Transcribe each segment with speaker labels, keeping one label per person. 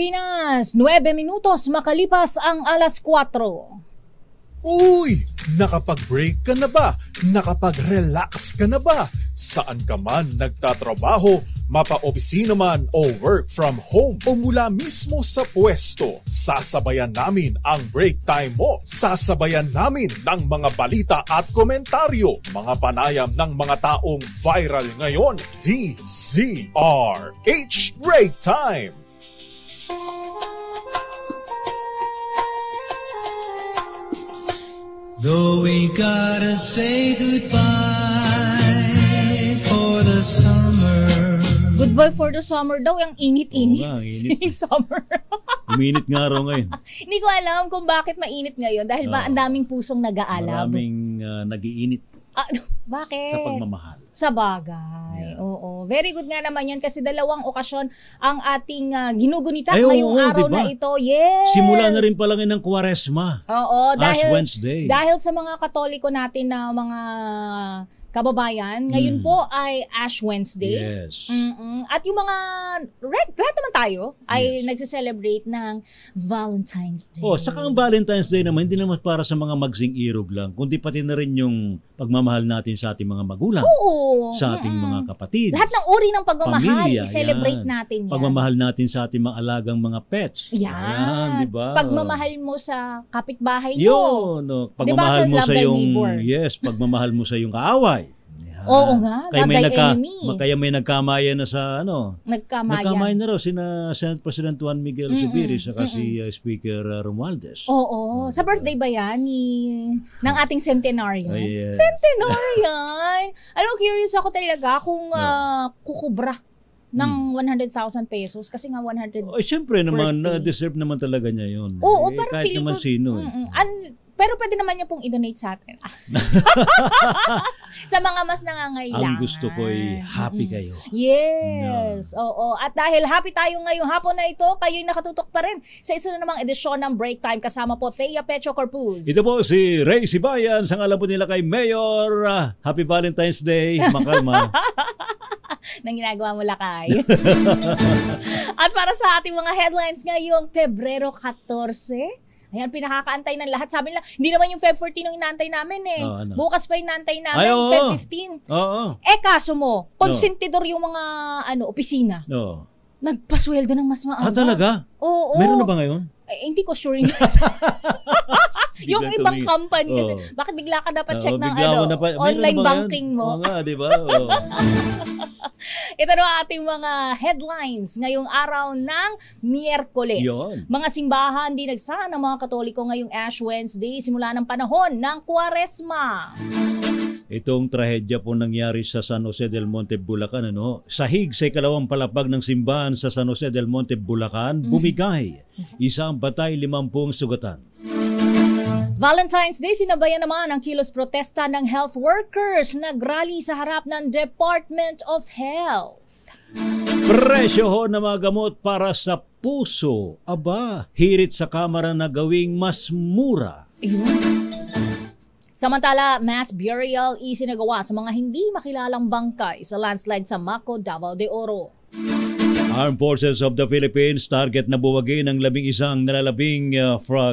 Speaker 1: Pilipinas, 9 minutos makalipas ang alas 4.
Speaker 2: Uy! Nakapag-break ka na ba? Nakapag-relax ka na ba? Saan ka man nagtatrabaho, mapa-opisina man o work from home o mula mismo sa pwesto, sasabayan namin ang break time mo. Sasabayan namin ng mga balita at komentaryo, mga panayam ng mga taong viral ngayon. DZRH Break Time!
Speaker 3: Though we gotta say goodbye for the summer.
Speaker 1: Goodbye for the summer daw, yung init-init.
Speaker 4: Oo nga, init.
Speaker 1: Summer.
Speaker 4: Uminit nga raw ngayon.
Speaker 1: Hindi ko alam kung bakit mainit ngayon dahil ba ang daming pusong nag-aalab.
Speaker 4: Maraming nag-iinit
Speaker 1: Bakit?
Speaker 4: sa pagmamahal.
Speaker 1: Sa bagay.
Speaker 4: Yeah.
Speaker 1: Oo. Very good nga naman yan kasi dalawang okasyon ang ating ginugunita
Speaker 4: Ay,
Speaker 1: ngayong
Speaker 4: oo,
Speaker 1: araw
Speaker 4: diba?
Speaker 1: na ito. Yes!
Speaker 4: Simula na rin pala ngayon ng Kwaresma.
Speaker 1: Oo.
Speaker 4: Ash Wednesday.
Speaker 1: Dahil sa mga Katoliko natin na mga kababayan, ngayon po ay Ash Wednesday.
Speaker 4: Yes.
Speaker 1: At yung mga, lahat naman tayo ay
Speaker 4: Yes.
Speaker 1: nagsiselebrate ng Valentine's Day.
Speaker 4: Oh, saka ang Valentine's Day naman, hindi naman para sa mga magsing irog lang, kundi pati na rin yung pagmamahal natin sa ating mga magulang,
Speaker 1: Oo.
Speaker 4: sa ating mga kapatid,
Speaker 1: Lahat ng uri ng pagmamahal,
Speaker 4: pamilya,
Speaker 1: i-celebrate
Speaker 4: yan.
Speaker 1: natin yan.
Speaker 4: Pagmamahal natin sa ating mga alagang mga pets.
Speaker 1: Yan.
Speaker 4: Ayan, di ba?
Speaker 1: Pagmamahal mo sa kapitbahay nyo.
Speaker 4: Yun, no. Pagmamahal
Speaker 1: Diba,
Speaker 4: mo
Speaker 1: love
Speaker 4: sa
Speaker 1: thy
Speaker 4: yung
Speaker 1: neighbor?
Speaker 4: yes, pagmamahal mo sa yung kaaway. Yan.
Speaker 1: Oo nga,
Speaker 4: Kaya
Speaker 1: love
Speaker 4: may
Speaker 1: thy enemy.
Speaker 4: kaya may nagkamayan na sa
Speaker 1: Nagkamayan.
Speaker 4: Nagkamayan na raw sina Senate President Juan Miguel Zubiri saka si Speaker Romualdez.
Speaker 1: Oo. Sa birthday ba yan ng ating centenarian?
Speaker 4: Ay, yes.
Speaker 1: Centenarian! Alam, curious ako talaga kung kukubra ng 100,000 pesos kasi nga 100.
Speaker 4: Oh, siyempre naman,
Speaker 1: Birthday.
Speaker 4: deserve naman talaga niya yun.
Speaker 1: Oo, parang
Speaker 4: kahit
Speaker 1: feeling
Speaker 4: naman
Speaker 1: ko,
Speaker 4: sino.
Speaker 1: pero pwede naman niya pong i-donate sa atin. Sa mga mas nangangailangan.
Speaker 4: Ang gusto ko ay happy kayo.
Speaker 1: Yes. Oo. At dahil happy tayo ngayong hapon na ito, kayo'y nakatutok pa rin sa isa na namang edisyon ng Break Time. Kasama po Thea Pecho Corpuz.
Speaker 4: Ito po si Ray Sibayan. Sa ngalan po nila kay Mayor. Happy Valentine's Day. Makalma.
Speaker 1: Nang ginagawa mo lakay. At para sa ating mga headlines ngayong Pebrero 14, ayan, pinakakaantay ng lahat. Sabi nila, hindi naman yung Feb 14 yung inaantay namin eh.
Speaker 4: Ano?
Speaker 1: Bukas pa yung inaantay namin,
Speaker 4: Ay, oo.
Speaker 1: Feb 15.
Speaker 4: Oo.
Speaker 1: Kaso mo, konsentidor yung mga opisina.
Speaker 4: No.
Speaker 1: Nagpasweldo ng mas maaga.
Speaker 4: Talaga?
Speaker 1: Oo.
Speaker 4: Meron na ba ngayon?
Speaker 1: Hindi ko sure. Yung
Speaker 4: Biglang
Speaker 1: ibang
Speaker 4: tumingin.
Speaker 1: company kasi,
Speaker 4: Oo.
Speaker 1: bakit bigla ka dapat check ng
Speaker 4: bigla mo na pa- meron
Speaker 1: online
Speaker 4: na ba
Speaker 1: banking
Speaker 4: yan?
Speaker 1: mo?
Speaker 4: Oo nga, di ba? Oo.
Speaker 1: Ito na ang ating mga headlines ngayong araw ng Miyerkules.
Speaker 4: Yun.
Speaker 1: Mga simbahan di nagsaan ng mga Katoliko ngayong Ash Wednesday simula ng panahon ng Kwaresma.
Speaker 4: Itong trahedya po nangyari sa San Jose del Monte, Bulacan. Sahig sa ikalawang palapag ng simbahan sa San Jose del Monte, Bulacan, bumigay. Isang patay, 50 sugatan.
Speaker 1: Valentine's Day, sinabayan naman ang kilos protesta ng health workers. Nagrally sa harap ng Department of Health.
Speaker 4: Presyo ho na mga gamot para sa puso. Aba, hirit sa kamara na gawing mas mura.
Speaker 1: Samantala, mass burial isinagawa sa mga hindi makilalang bangkay sa landslide sa Maco, Davao de Oro.
Speaker 4: Armed Forces of the Philippines target na buwagin ang 11 nalalabing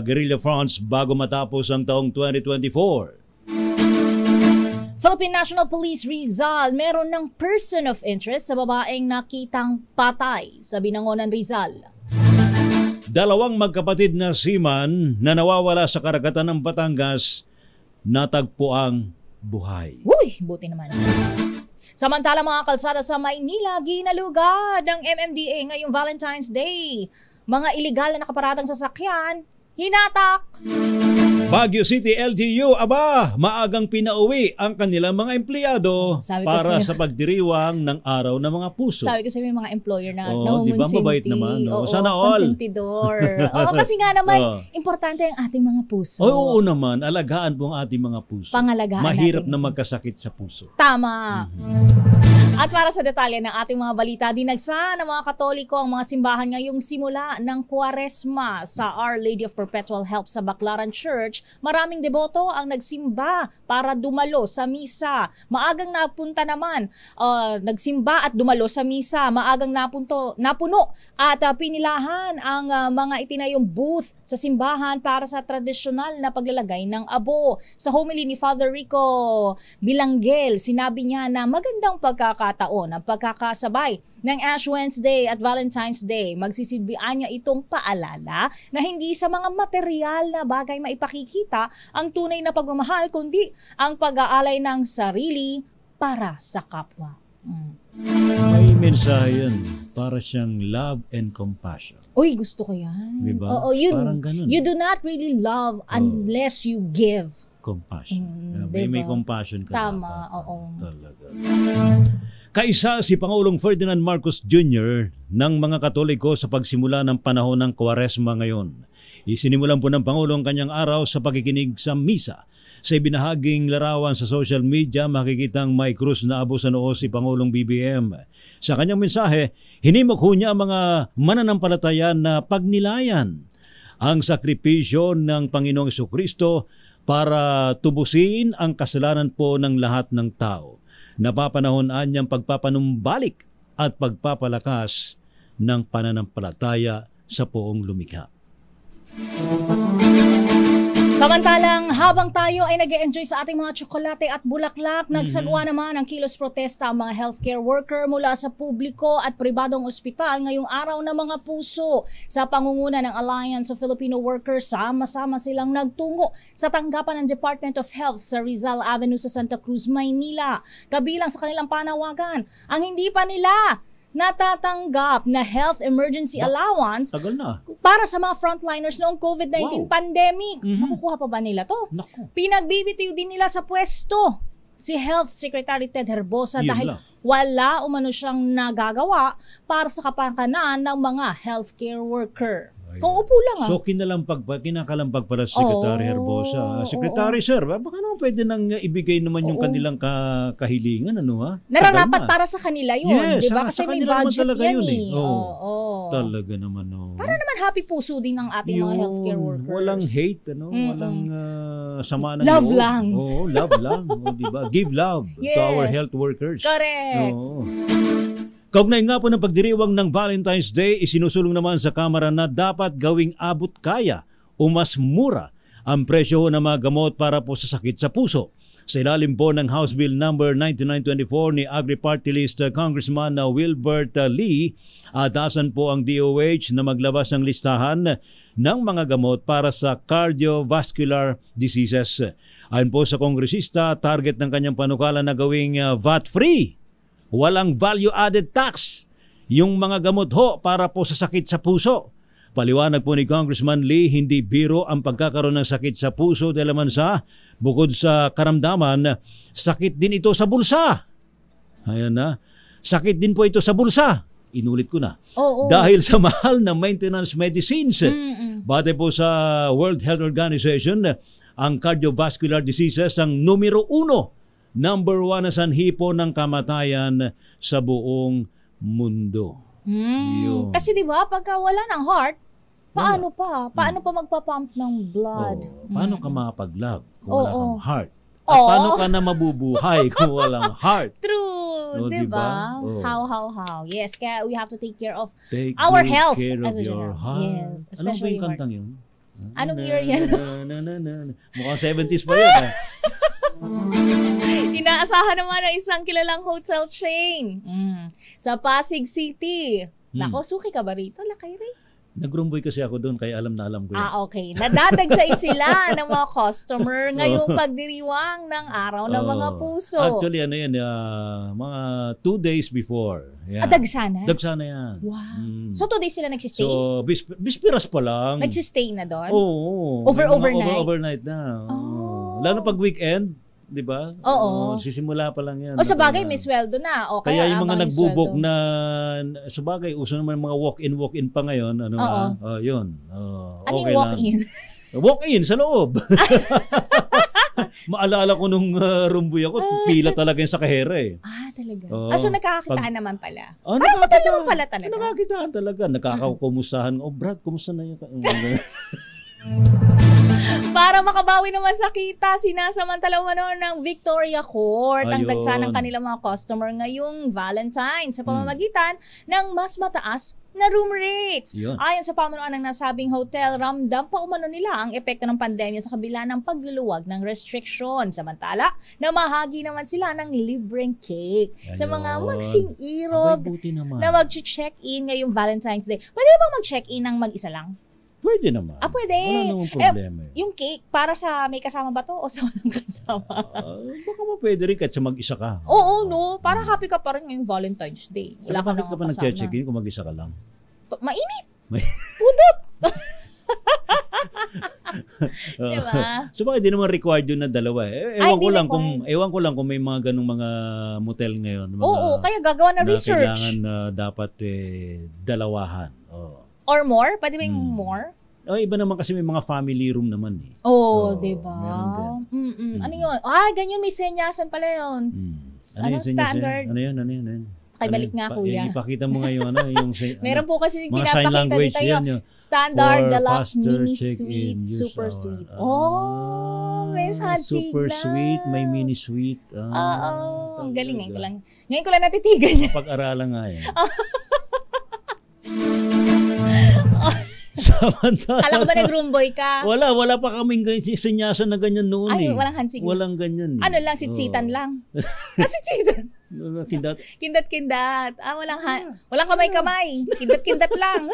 Speaker 4: guerrilla fronts bago matapos ang taong 2024.
Speaker 1: Philippine National Police Rizal, meron ng person of interest sa babaeng nakitang patay sa Binangonan, Rizal.
Speaker 4: Dalawang magkapatid na seaman na nawawala sa karagatan ng Batangas natagpo ang buhay.
Speaker 1: Uy, buti naman. Samantala mga kalsada sa Maynila, ginalugad ng MMDA ngayong Valentine's Day. Mga iligal na nakaparatang sasakyan, hinatak.
Speaker 4: Baguio City LGU, maagang pinauwi ang kanilang mga empleyado
Speaker 1: Sabi ko
Speaker 4: para
Speaker 1: sa'yo.
Speaker 4: sa pagdiriwang ng araw ng mga puso.
Speaker 1: Sabi ko sa mga employer na
Speaker 4: Oo, di ba? Mabait naman, no?
Speaker 1: Oo,
Speaker 4: Sana all.
Speaker 1: konsentidor. Oo, kasi nga naman,
Speaker 4: Oo.
Speaker 1: importante ang ating mga puso.
Speaker 4: Oo naman, alagaan po ang ating mga puso.
Speaker 1: Pangalagaan
Speaker 4: Mahirap
Speaker 1: natin
Speaker 4: na
Speaker 1: ito.
Speaker 4: magkasakit sa puso.
Speaker 1: Tama. At para sa detalye ng ating mga balita, dinagsa ng mga Katoliko ang mga simbahan ngayong simula ng Kwaresma sa Our Lady of Perpetual Help sa Baclaran Church. Maraming deboto ang nagsimba para dumalo sa misa. Maagang nagsimba at dumalo sa misa. Maagang napuno at pinilahan ang mga itinayong booth sa simbahan para sa tradisyonal na paglalagay ng abo. Sa homily ni Father Rico Bilanggel, sinabi niya na magandang pagkakataon ang pagkakasabay ng Ash Wednesday at Valentine's Day. Magsisilbihan niya itong paalala na hindi sa mga material na bagay maipakikita ang tunay na pagmamahal, kundi ang pag-aalay ng sarili para sa kapwa.
Speaker 4: May mensahe yan. Para siyang love and compassion.
Speaker 1: Uy, gusto ko yan.
Speaker 4: Diba?
Speaker 1: Oo,
Speaker 4: Parang ganun.
Speaker 1: You do not really love unless you give.
Speaker 4: Compassion.
Speaker 1: Diba?
Speaker 4: May compassion ka.
Speaker 1: Tama,
Speaker 4: dapat.
Speaker 1: oo.
Speaker 4: Talaga. Kaisa si Pangulong Ferdinand Marcos Jr. ng mga Katoliko sa pagsimula ng panahon ng Kwaresma ngayon. Isinimulan po ng Pangulo ang kanyang araw sa pakikinig sa misa. Sa ibinahaging larawan sa social media, makikitang may krus na abo sa noo si Pangulong BBM. Sa kanyang mensahe, hinimok ho niya ang mga mananampalataya na pagnilayan ang sakripisyo ng Panginoong Jesucristo para tubusin ang kasalanan po ng lahat ng tao. Napapanahon-an niyang pagpapanumbalik at pagpapalakas ng pananampalataya sa poong lumikha.
Speaker 1: Samantalang habang tayo ay nag-e-enjoy sa ating mga tsokolate at bulaklak, nagsagawa naman ang kilos protesta ang mga healthcare worker mula sa publiko at pribadong ospital ngayong araw ng mga puso. Sa pangunguna ng Alliance of Filipino Workers, sama-sama silang nagtungo sa tanggapan ng Department of Health sa Rizal Avenue sa Santa Cruz, Maynila. Kabilang sa kanilang panawagan, ang hindi pa nila natatanggap na health emergency allowance
Speaker 4: Tagal na.
Speaker 1: para sa mga frontliners noong COVID-19 pandemic. Makukuha pa ba nila to?
Speaker 4: Naku.
Speaker 1: Pinagbibitiw din nila sa pwesto si Health Secretary Ted Herbosa
Speaker 4: Yun
Speaker 1: dahil
Speaker 4: lang.
Speaker 1: wala umano siyang nagagawa para sa kapakanan ng mga healthcare worker. Kung upo lang
Speaker 4: So kinakalampag para sa Secretary Herbosa. Secretary Sir, baka naman pwede nang ibigay naman yung kanilang kahilingan, ano ha?
Speaker 1: Nararapat para sa kanila yun,
Speaker 4: Yes,
Speaker 1: di ba? Kasi may budget yan eh.
Speaker 4: Oo. Talaga naman.
Speaker 1: Para naman happy puso din ng ating mga healthcare workers.
Speaker 4: Walang hate, walang sama ng
Speaker 1: Love
Speaker 4: loob.
Speaker 1: lang.
Speaker 4: Oo, love lang. Di ba? Give love to
Speaker 1: Yes.
Speaker 4: our health workers.
Speaker 1: Correct.
Speaker 4: Oo. Kaugnay nga po ng pagdiriwang ng Valentine's Day, isinusulong naman sa Kamara na dapat gawing abot kaya o mas mura ang presyo ng mga gamot para po sa sakit sa puso. Sa ilalim po ng House Bill number 9924 ni Agri-Party List Congressman Wilbert Lee, atasan po ang DOH na maglabas ng listahan ng mga gamot para sa cardiovascular diseases. Ayon po sa kongresista, target ng kanyang panukala na gawing VAT-free. Walang value-added tax yung mga gamot ho para po sa sakit sa puso. Paliwanag po ni Congressman Lee, hindi biro ang pagkakaroon ng sakit sa puso dahil naman sa bukod sa karamdaman, sakit din ito sa bulsa. Ayan na. Sakit din po ito sa bulsa. Inulit ko na. Dahil sa mahal na maintenance medicines. Batay po sa World Health Organization, ang cardiovascular diseases ang numero 1. Number 1 na sanhi po ng kamatayan sa buong mundo. Yun.
Speaker 1: Kasi di ba pagka wala ng heart, paano pa? Paano pa magpapump ng blood?
Speaker 4: Paano ka makapag-love kung wala kang heart? At
Speaker 1: Oo.
Speaker 4: paano ka na mabubuhay kung walang heart?
Speaker 1: True,
Speaker 4: Oh,
Speaker 1: di
Speaker 4: diba?
Speaker 1: ba?
Speaker 4: Oh.
Speaker 1: How? Yes, kaya we have to take care of
Speaker 4: Take
Speaker 1: our
Speaker 4: good
Speaker 1: health
Speaker 4: care of
Speaker 1: as a
Speaker 4: your
Speaker 1: general.
Speaker 4: heart.
Speaker 1: Yes,
Speaker 4: Ano ba
Speaker 1: especially
Speaker 4: yung
Speaker 1: heart.
Speaker 4: kantang yun?
Speaker 1: Anong year yan?
Speaker 4: Mukhang 70s pa yun.
Speaker 1: Inaasahan naman ng isang kilalang hotel chain sa Pasig City. Nako, suki ka ba rito, Lakay Ray?
Speaker 4: Nagrumboy kasi ako doon kaya alam na alam ko yun.
Speaker 1: Okay. Nadadagsain sila ng mga customer ngayong pagdiriwang ng araw ng mga puso.
Speaker 4: Actually, ano yan, mga 2 days before. Yan.
Speaker 1: Dagsana?
Speaker 4: Dagsana yan.
Speaker 1: Wow. So, 2 days sila nagsistay?
Speaker 4: So, bispiras pa lang.
Speaker 1: Nagsistay na doon?
Speaker 4: Oo.
Speaker 1: Overnight?
Speaker 4: Overnight na.
Speaker 1: Oh.
Speaker 4: Lalo pag weekend, di ba?
Speaker 1: Oo.
Speaker 4: Sisimula pa lang yan.
Speaker 1: O sa bagay, may sweldo na. O
Speaker 4: Kaya yung mga
Speaker 1: abang
Speaker 4: nagbubok
Speaker 1: sweldo.
Speaker 4: na, sa bagay, uso naman mga walk-in pa ngayon. Ano, yun.
Speaker 1: Ano
Speaker 4: Okay
Speaker 1: yung walk-in?
Speaker 4: Walk-in sa loob. Maalala ko nung rumboy ako, pila talaga yung sa kahera eh.
Speaker 1: Talaga.
Speaker 4: Oo.
Speaker 1: So nagkakakitaan naman pala.
Speaker 4: Oh,
Speaker 1: Parang hotel naman pala talaga.
Speaker 4: Nakakitaan talaga. Nakakakumustahan. Oh, Brad, kumusta na yun?
Speaker 1: Para makabawi naman sa kita, sinasamantala umano ng Victoria Court ang
Speaker 4: Ayun.
Speaker 1: dagsa ng kanilang mga customer ngayong Valentine sa pamamagitan ng mas mataas na room rates.
Speaker 4: Yun.
Speaker 1: Ayon sa pamunuan ng nasabing hotel, ramdam pa umano nila ang epekto ng pandemya sa kabila ng pagluluwag ng restriction. Samantala, namahagi naman sila ng libreng cake sa mga
Speaker 4: Ayun.
Speaker 1: magsing-irog
Speaker 4: Abay, buti naman.
Speaker 1: na mag-check-in ngayong Valentine's Day. Pwede ba mag-check-in ng mag-isa lang?
Speaker 4: Pwede naman.
Speaker 1: Pwede.
Speaker 4: Wala namang problema.
Speaker 1: Yung cake, para sa may kasama ba to o sa walang kasama?
Speaker 4: Baka mo pwede rin kahit sa mag-isa ka.
Speaker 1: Oo, no. Para happy ka pa rin ngayong Valentine's Day.
Speaker 4: Saka bakit ka pa
Speaker 1: namang kasama.
Speaker 4: nag-check-in kung mag-isa ka lang?
Speaker 1: Mainit.
Speaker 4: May-
Speaker 1: Pudot. Diba?
Speaker 4: So bakit di naman required yun na dalawa eh?
Speaker 1: Ay,
Speaker 4: Ewan
Speaker 1: di
Speaker 4: ko lang kung may mga ganung mga motel ngayon. Mga
Speaker 1: Oo, kaya gagawa na research.
Speaker 4: kailangan na dapat dalawahan. Oh.
Speaker 1: Or more? Pwede ba yung more?
Speaker 4: Iba naman kasi may mga family room naman eh.
Speaker 1: Oo,
Speaker 4: Oo,
Speaker 1: diba?
Speaker 4: meron
Speaker 1: Ano yun? Ganyan may senyasan pala yun. Ano
Speaker 4: yun,
Speaker 1: standard?
Speaker 4: Ano yun?
Speaker 1: Kay balik nga, kuya.
Speaker 4: Ipakita mo ngayon yung
Speaker 1: Meron po kasi
Speaker 4: mga sign
Speaker 1: pinapakita
Speaker 4: language
Speaker 1: dito yung
Speaker 4: yan,
Speaker 1: standard,
Speaker 4: for
Speaker 1: deluxe,
Speaker 4: faster
Speaker 1: mini
Speaker 4: check-in,
Speaker 1: suite,
Speaker 4: use
Speaker 1: super
Speaker 4: our-
Speaker 1: suite. May hand
Speaker 4: super
Speaker 1: signals.
Speaker 4: suite, may mini suite.
Speaker 1: Ang galing. Ngayon ko lang natitigan.
Speaker 4: Pag-aralan nga yan. Samantala,
Speaker 1: Kala ko ba nag-roomboy ka?
Speaker 4: wala pa kaming sinyasan na ganyan noon
Speaker 1: Ay,
Speaker 4: eh.
Speaker 1: walang hand signal.
Speaker 4: Walang ganyan eh.
Speaker 1: Ano lang, sitsitan lang. Sitsitan.
Speaker 4: Kindat.
Speaker 1: Kindat-kindat. Walang kamay-kamay. Kindat-kindat lang.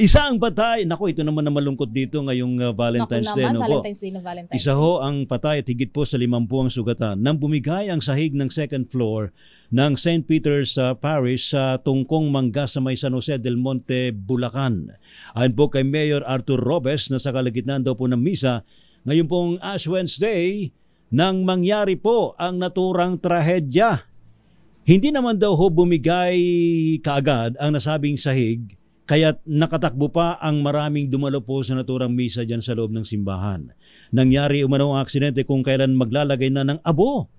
Speaker 4: Isa ang patay. Naku, ito naman na malungkot dito ngayong Valentine's Day.
Speaker 1: Naku naman,
Speaker 4: No?
Speaker 1: Valentine's Day na Valentine's
Speaker 4: Isa ho ang patay at higit po sa 50 ang sugatan nang bumigay ang sahig ng second floor ng St. Peter's Parish sa tungkong Mangga sa may San Jose del Monte, Bulacan. Ayon po kay Mayor Arthur Robes na sa kalagitnaan daw po ng misa, ngayon pong Ash Wednesday, nang mangyari po ang naturang trahedya. Hindi naman daw ho bumigay kaagad ang nasabing sahig, kaya't nakatakbo pa ang maraming dumalo po sa naturang misa dyan sa loob ng simbahan. Nangyari umano ang aksidente kung kailan maglalagay na ng abo.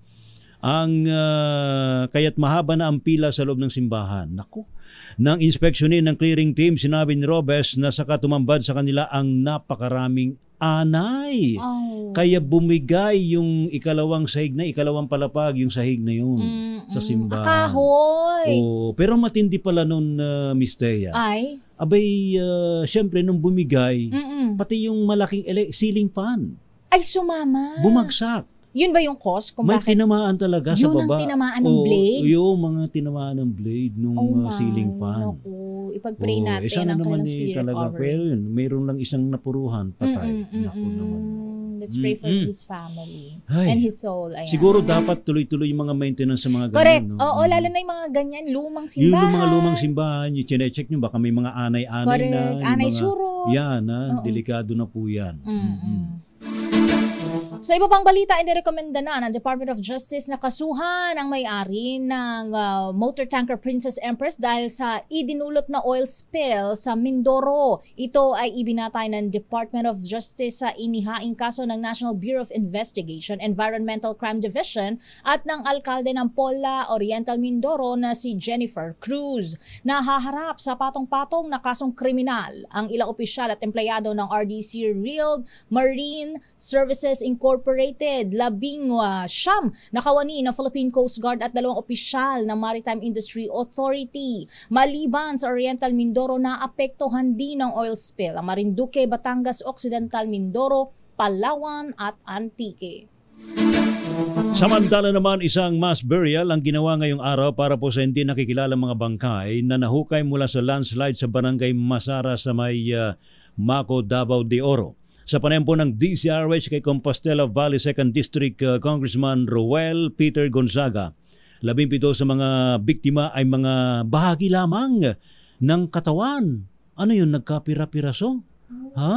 Speaker 4: Kaya't mahaba na ang pila sa loob ng simbahan. Naku, nang inspeksyonin ng clearing team, sinabi ni Robes na saka tumambad sa kanila ang napakaraming anay. Kaya bumigay yung ikalawang palapag yung sahig na yun sa simbahan.
Speaker 1: Kahoy.
Speaker 4: Pero matindi pala nun, Miss Thea.
Speaker 1: Ay.
Speaker 4: Abay, syempre nung bumigay, pati yung malaking ceiling fan,
Speaker 1: Ay, sumama.
Speaker 4: bumagsak.
Speaker 1: Yun ba yung cause? Kung
Speaker 4: May
Speaker 1: bakit?
Speaker 4: tinamaan talaga sa
Speaker 1: Yun ang
Speaker 4: baba.
Speaker 1: tinamaan ng blade?
Speaker 4: Yung mga tinamaan ng blade nung ceiling fan.
Speaker 1: Naku, ipag-pray natin
Speaker 4: sana
Speaker 1: ang
Speaker 4: naman
Speaker 1: kanilang spirit
Speaker 4: talaga.
Speaker 1: recovery.
Speaker 4: Pero yun, mayroon lang isang napuruhan, patay. Naku naman.
Speaker 1: Let's pray for his family
Speaker 4: Ay.
Speaker 1: and his soul. Ayan.
Speaker 4: Siguro dapat tuloy-tuloy yung mga maintenance sa mga ganyan.
Speaker 1: Correct.
Speaker 4: No?
Speaker 1: Oo, lalo na yung mga ganyan, lumang
Speaker 4: Yung
Speaker 1: simbahan.
Speaker 4: mga lumang simbahan, yung chinecheck nyo, baka may mga anay-anay
Speaker 1: Correct.
Speaker 4: na. Yung
Speaker 1: Anay
Speaker 4: mga,
Speaker 1: suro.
Speaker 4: Yan, delikado na po yan.
Speaker 1: Sa iba pang balita, inirekomenda na ng Department of Justice na kasuhan ang may-ari ng motor tanker Princess Empress dahil sa idinulot na oil spill sa Mindoro. Ito ay ibinatay ng Department of Justice sa inihaing kaso ng National Bureau of Investigation, Environmental Crime Division at ng alkalde ng Pola, Oriental Mindoro na si Jennifer Cruz. Nahaharap sa patong-patong na kasong kriminal ang ilang opisyal at empleyado ng RDC Real Marine Services Incorporated, 19 nakawani ng Philippine Coast Guard at 2 opisyal ng Maritime Industry Authority. Maliban sa Oriental Mindoro, naapektuhan din ng oil spill ang Marinduque, Batangas, Occidental Mindoro, Palawan at Antique.
Speaker 4: Samantala naman, isang mass burial ang ginawa ngayong araw para po sa hindi nakikilala mga bangkay na nahukay mula sa landslide sa barangay Masara sa may Maco, Davao de Oro. Sa panayam po ng DCRH kay Compostela Valley 2nd District Congressman Roel Peter Gonzaga, 17 sa mga biktima ay mga bahagi lamang ng katawan. Ano yun, nagkapira-piraso? Ha?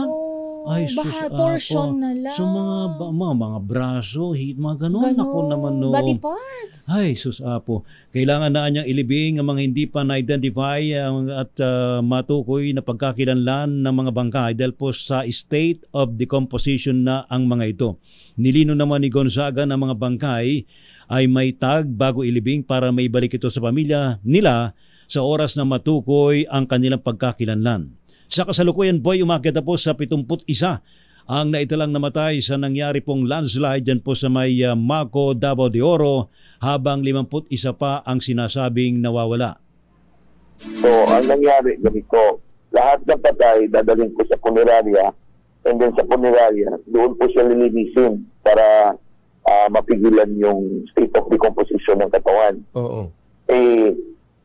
Speaker 4: Ay, sus,
Speaker 1: baka portion na lang.
Speaker 4: So mga braso, mga ganun. Ako naman no.
Speaker 1: Body parts.
Speaker 4: Ay, sus apo. Kailangan na niyang ilibing ang mga hindi pa na-identify at matukoy na pagkakilanlan ng mga bangkay dahil po sa state of decomposition na ang mga ito. Nilino naman ni Gonzaga na mga bangkay ay may tag bago ilibing para maibalik ito sa pamilya nila sa oras na matukoy ang kanilang pagkakilanlan. Sa kasalukuyan po ay umakyat na po sa 71 ang naitalang namatay sa nangyari pong landslide dyan po sa may Maco, Davao de Oro, habang 51 pa ang sinasabing nawawala.
Speaker 5: So, ang nangyari, ganito, lahat ng patay dadaling po sa punerarya, and then sa punerarya, doon po siya lilinisin para mapigilan yung state of decomposition ng katawan.
Speaker 6: Oo.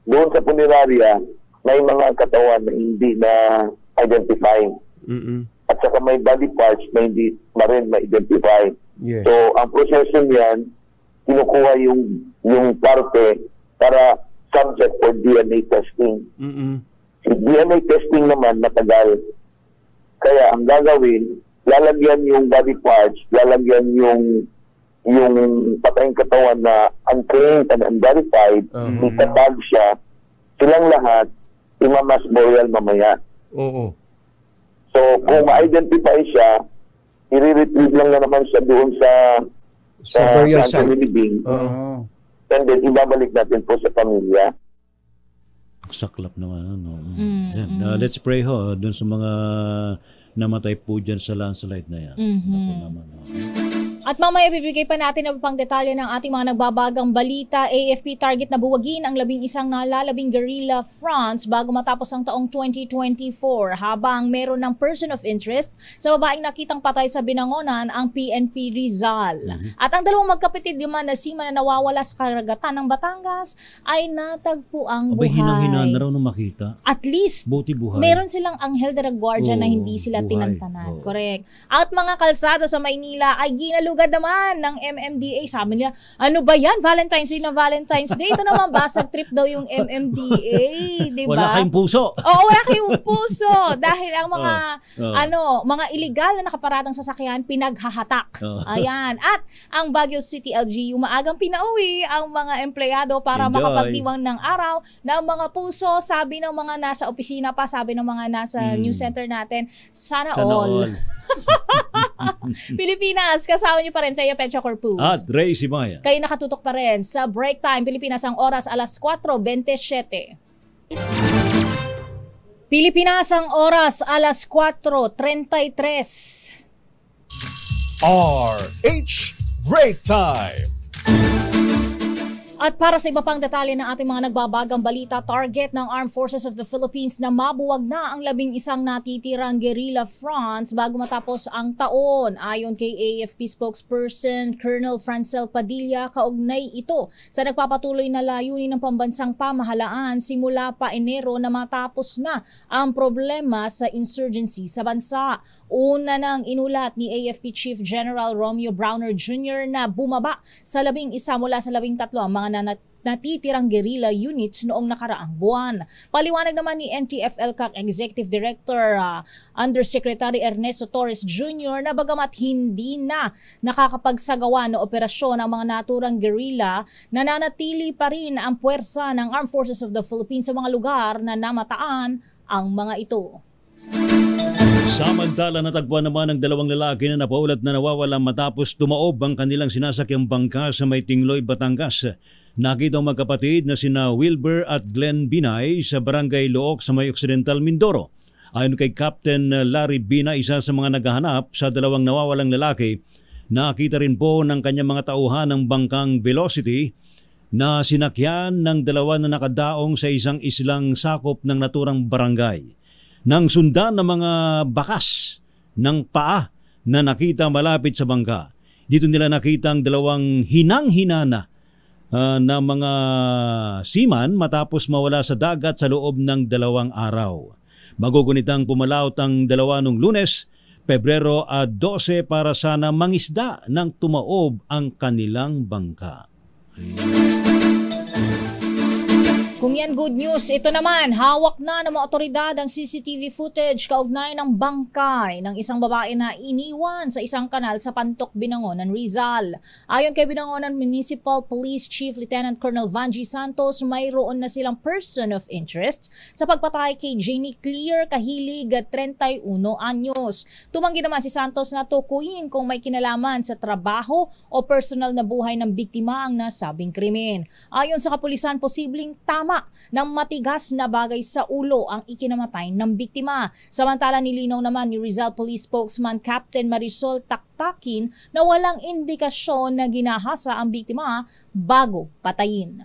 Speaker 5: Doon sa punerarya, may mga katawan na hindi na identify. At saka may body parts na hindi na rin ma-identify.
Speaker 6: Yeah.
Speaker 5: So, ang proseso niyan, kinukuha yung parte para subject for DNA testing. Si DNA testing naman matagal. Kaya ang gagawin, lalagyan yung body parts, lalagyan yung patayang katawan na untrained and unverified, itatag siya, silang lahat, imamas burial mamaya.
Speaker 6: Oo.
Speaker 5: So, kung ma-identify siya, i-retrieve lang na naman siya doon
Speaker 6: Sa burial site.
Speaker 5: Living. And then, ibabalik natin po sa pamilya.
Speaker 4: Saklap naman. Ano? Let's pray ho doon sa mga namatay po dyan sa landslide na yan. Ako naman.
Speaker 1: At mamaya bibigay pa natin ang pang detalye ng ating mga nagbabagang balita. AFP target na buwagin ang 11 nalalabing guerrilla fronts bago matapos ang taong 2024, habang meron ng person of interest sa babaeng nakitang patay sa Binangonan ang PNP Rizal. At ang dalawang magkapatid naman na seaman na nawawala sa karagatan ng Batangas ay natagpo ang buhay.
Speaker 4: Hinang-hina na raw nung makita.
Speaker 1: At least,
Speaker 4: buti buhay.
Speaker 1: Meron silang anghel de la guardia na hindi sila tinantanan. Correct. At mga kalsada sa Maynila ay ginalugad naman ng MMDA. Sabi niya, ano ba yan? Valentine's Day na Valentine's Day. Ito naman, basag trip daw yung MMDA. Diba?
Speaker 4: Wala kayong puso.
Speaker 1: Oo, wala kayong puso. Dahil ang mga, mga illegal na nakaparadang sasakyan, pinaghahatak. Ayan. At ang Baguio City LGU, maagang pinauwi ang mga empleyado para makapagdiwang ng araw ng mga puso. Sabi ng mga nasa opisina pa, sabi ng mga nasa news center natin, sana all. Pilipinas, kasama niyo pa rin Thea Pecha Corpus.
Speaker 4: At Ray Simaya.
Speaker 1: Kayo nakatutok pa rin sa Break Time Pilipinas, ang oras alas 4:27. Pilipinas, ang oras alas 4:33.
Speaker 2: RH Break Time.
Speaker 1: At para sa iba pang detalye ng ating mga nagbabagang balita, target ng Armed Forces of the Philippines na mabuwag na ang 11 natitirang guerrilla fronts bago matapos ang taon. Ayon kay AFP spokesperson Colonel Francel Padilla, kaugnay ito sa nagpapatuloy na layunin ng pambansang pamahalaan simula pa Enero na matapos na ang problema sa insurgency sa bansa. Una nang inulat ni AFP Chief General Romeo Browner Jr. na bumaba sa 11 mula sa 13 ang mga natitirang guerrilla units noong nakaraang buwan. Paliwanag naman ni NTF-ELCAC Executive Director Undersecretary Ernesto Torres Jr. na bagamat hindi na nakakapagsagawa ng operasyon ang mga naturang guerrilla, nananatili pa rin ang puwersa ng Armed Forces of the Philippines sa mga lugar na namataan ang mga ito.
Speaker 4: Samantala, natagpuan naman ng dalawang lalaki na napaulat na nawawalan matapos tumaob ang kanilang sinasakyang bangka sa may Tingloy, Batangas. Nakita ang magkapatid na sina Wilber at Glenn Binay sa Barangay Look sa may Occidental, Mindoro. Ayon kay Captain Larry Binay, isa sa mga naghahanap sa dalawang nawawalang lalaki, nakita rin po ng kanyang mga tauhan ng bangkang Velocity na sinakyan ng dalawa na nakadaong sa isang islang sakop ng naturang barangay. Nang sundan ng mga bakas ng paa na nakita malapit sa bangka. Dito nila nakita ang dalawang hinang-hinana na mga seaman matapos mawala sa dagat sa loob ng 2 araw. Magugunitang pumalaot ang dalawa noong Lunes, Pebrero 12 para sana mangisda nang tumaob ang kanilang bangka.
Speaker 1: Kung yan good news, ito naman, hawak na ng mga otoridad ang CCTV footage kaugnay ng bangkay ng isang babae na iniwan sa isang kanal sa Pantok, Binangonan, Rizal. Ayon kay Binangonan Municipal Police Chief Lieutenant Colonel Vanji Santos, mayroon na silang person of interest sa pagpatay kay Jenny Clear Kahilig, 31 anyos. Tumanggi naman si Santos na tukuyin kung may kinalaman sa trabaho o personal na buhay ng biktima ang nasabing krimen. Ayon sa kapulisan, posibleng tama ng matigas na bagay sa ulo ang ikinamatay ng biktima. Samantala, nilinaw naman ni Rizal Police Spokesman Captain Marisol Taktakin na walang indikasyon na ginahasa ang biktima bago patayin.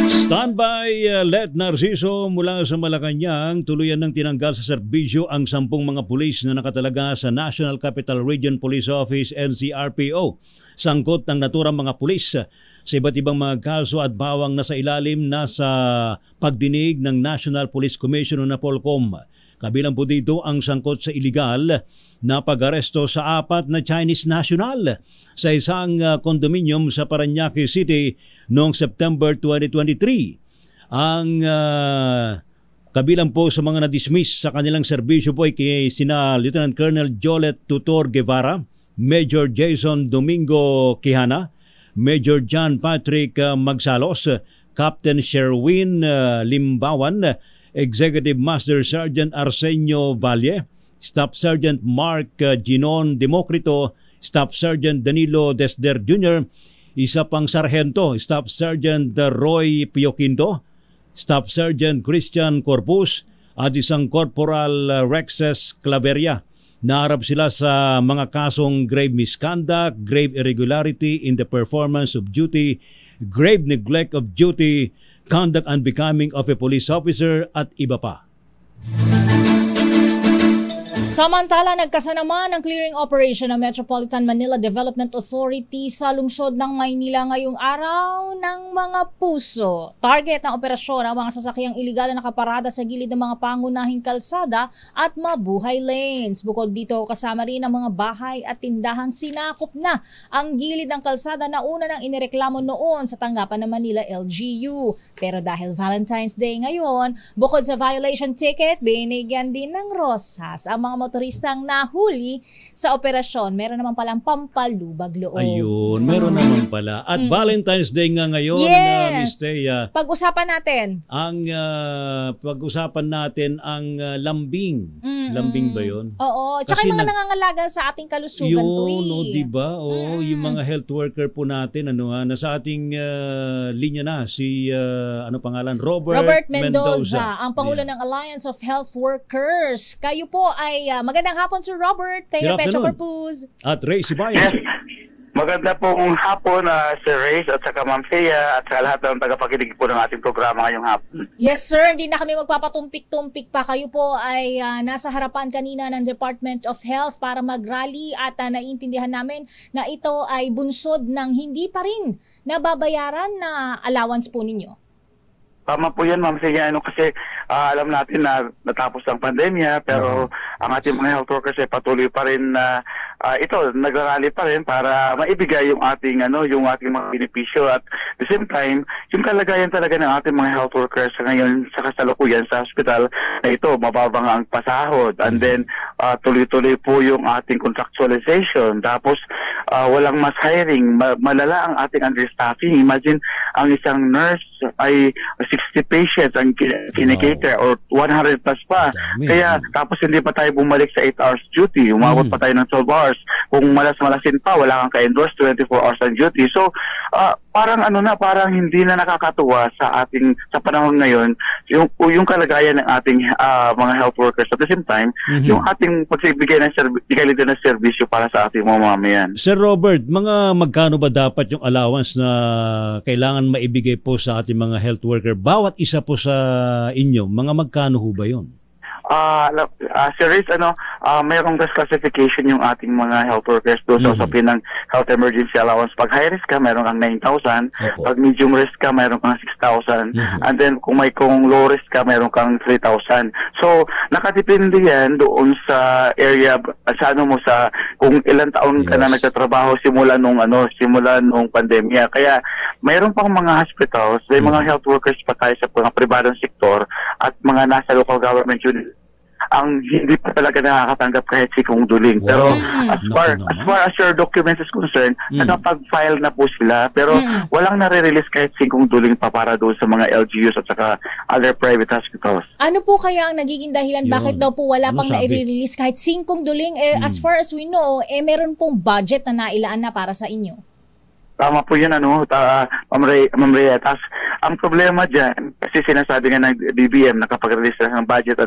Speaker 4: Standby, Let Narciso mula sa Malacanang, tuluyan ng tinanggal sa serbisyo ang 10 mga pulis na nakatalaga sa National Capital Region Police Office NCRPO. Sangkot ng naturang mga pulis sa iba't ibang mga kaso at bawang nasa ilalim na sa pagdinig ng National Police Commission o NAPOLCOM. Kabilang po dito ang sangkot sa iligal na pag-aresto sa 4 na Chinese national sa isang condominium sa Parañaque City noong September 2023. Ang kabilang po sa mga na-dismiss sa kanilang serbisyo po ay sina Lieutenant Colonel Jolet Tutor Guevara, Major Jason Domingo Quijana, Major John Patrick Magsalos, Captain Sherwin Limbawan, Executive Master Sergeant Arsenio Valle, Staff Sergeant Mark Ginon Democrito, Staff Sergeant Danilo Desder Jr., isa pang sarhento, Staff Sergeant Roy Pioquindo, Staff Sergeant Christian Corpus, at isang Corporal Rexes Claveria. Naharap sila sa mga kasong grave misconduct, grave irregularity in the performance of duty, grave neglect of duty, conduct unbecoming of a police officer at iba pa.
Speaker 1: Samantala, nagkasa naman ang clearing operation ng Metropolitan Manila Development Authority sa lungsod ng Maynila ngayong araw ng mga puso. Target ng operasyon ang mga sasakyang iligal na nakaparada sa gilid ng mga pangunahing kalsada at mabuhay lanes. Bukod dito, kasama rin ang mga bahay at tindahang sinakop na ang gilid ng kalsada na una nang inireklamo noon sa tanggapan ng Manila LGU. Pero dahil Valentine's Day ngayon, bukod sa violation ticket, binigyan din ng rosas ang mga motoristang nahuli sa operasyon. Meron naman palang pampalubag loob.
Speaker 4: Ayun, meron naman pala. At Valentine's Day nga ngayon, Miss Thea.
Speaker 1: Pag-usapan natin.
Speaker 4: Pag-usapan natin ang lambing. Lambing ba yun?
Speaker 1: Oo. Tsaka yung mga nangangalaga sa ating kalusugan to eh.
Speaker 4: No, diba? Oo, yung mga health worker po natin, nasa ating linya na, si, pangalan? Robert
Speaker 1: Mendoza, ang Pangulo ng Alliance of Health Workers. Kayo po ay magandang hapon, Sir Robert. Teo Pecho Corpus.
Speaker 4: At Ray Sibayas.
Speaker 5: Yes. Maganda pong hapon, Sir Reyes at saka Ma'am Thea at saka lahat ng tagapakinig po ng ating programa ngayong hapon.
Speaker 1: Yes, sir. Hindi na kami magpapatumpik-tumpik pa. Kayo po ay nasa harapan kanina ng Department of Health para mag-rally at naiintindihan namin na ito ay bunsod ng hindi pa rin nababayaran na allowance po ninyo.
Speaker 5: Tama po yan, Ma'am Thea. Kasi alam natin na natapos ang pandemya pero ang ating mga health workers ay patuloy pa rin na nagrarally pa rin para maibigay yung ating yung ating mga benepisyo at the same time yung kalagayan talaga ng ating mga health workers ngayon sa kasalukuyan sa hospital na ito mababang ang pasahod and then tuloy-tuloy po yung ating contractualization tapos walang mass hiring, malala ang ating understaffing. Imagine ang isang nurse ay 60 patients ang kinikater or 100 plus pa. Kaya tapos hindi pa tayo bumalik sa 8 hours duty, umabot pa tayo ng 12 hours. Kung malas-malasin pa, wala kang ka-endorse, 24 hours on duty. So, parang parang hindi na nakakatuwa sa panahon ngayon yung kalagayan ng ating mga health workers. At the same time, yung ating pagbibigay ng kalidad ng serbisyo para sa ating mga mamamayan.
Speaker 4: Sir Robert, magkano ba dapat yung allowance na kailangan maibigay po sa ating mga health worker? Bawat isa po sa inyo, mga magkano ho ba yun?
Speaker 5: Sir Reyes, mayroong classification yung ating mga health workers doon sa usapin ng health emergency allowance. Pag high risk ka, mayroon kang 9,000. Pag medium risk ka, mayroon kang 6,000. And then kung low risk ka, mayroon kang 3,000. So, nakadepende yan doon sa area, kung ilang taon ka na nagtatrabaho simula nung pandemya. Kaya
Speaker 7: mayroon pang mga hospitals, may mga health workers pa tayo sa mga pribadong sektor at mga nasa local government unit ang hindi pa talaga nakakatanggap kahit sikong duling. Pero as far as your documents is concerned, nakapag-file na po sila pero walang nare-release kahit sikong duling pa para doon sa mga LGUs at saka other private hospitals.
Speaker 1: Ano po kaya ang nagiging dahilan? Bakit daw po wala pang na-release kahit singkong duling? As far as we know, meron pong budget na nailaan na para sa inyo.
Speaker 7: Tama po yun, Ma'am Rhea. Ang problema dyan, kasi sinasabi nga ng DBM na kapag release ng budget,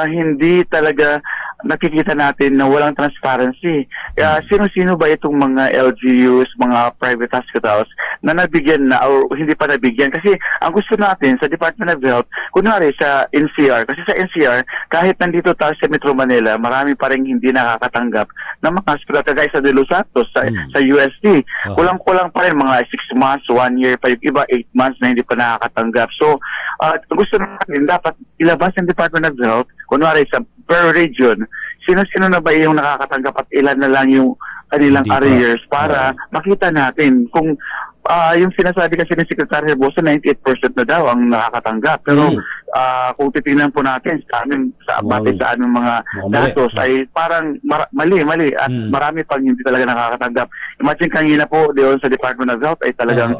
Speaker 7: hindi talaga nakikita natin na walang transparency. Kaya sino-sino ba itong mga LGUs, mga private hospitals na nabigyan na o hindi pa nabigyan? Kasi ang gusto natin sa Department of Health, kunwari sa NCR, kasi sa NCR, kahit nandito tayo sa Metro Manila, marami pa rin hindi nakakatanggap ng mga hospital kagaya sa De Los Santos, sa UST. Kulang-kulang pa rin mga 6 months, 1 year pa, yung iba 8 months na hindi pa nakakatanggap. So, gusto natin dapat ilabas ng Department of Health, kunwari sa per region, sino-sino na ba yung nakakatanggap at ilan na lang yung kanilang arrears para makita natin kung yung sinasabi kasi ni Secretary Herbosa, 98% na daw ang nakakatanggap. Pero kung titingnan po natin sa aming mga datos ay parang mali at marami pang hindi talaga nakakatanggap. Imagine kanina po doon sa Department of Health ay talagang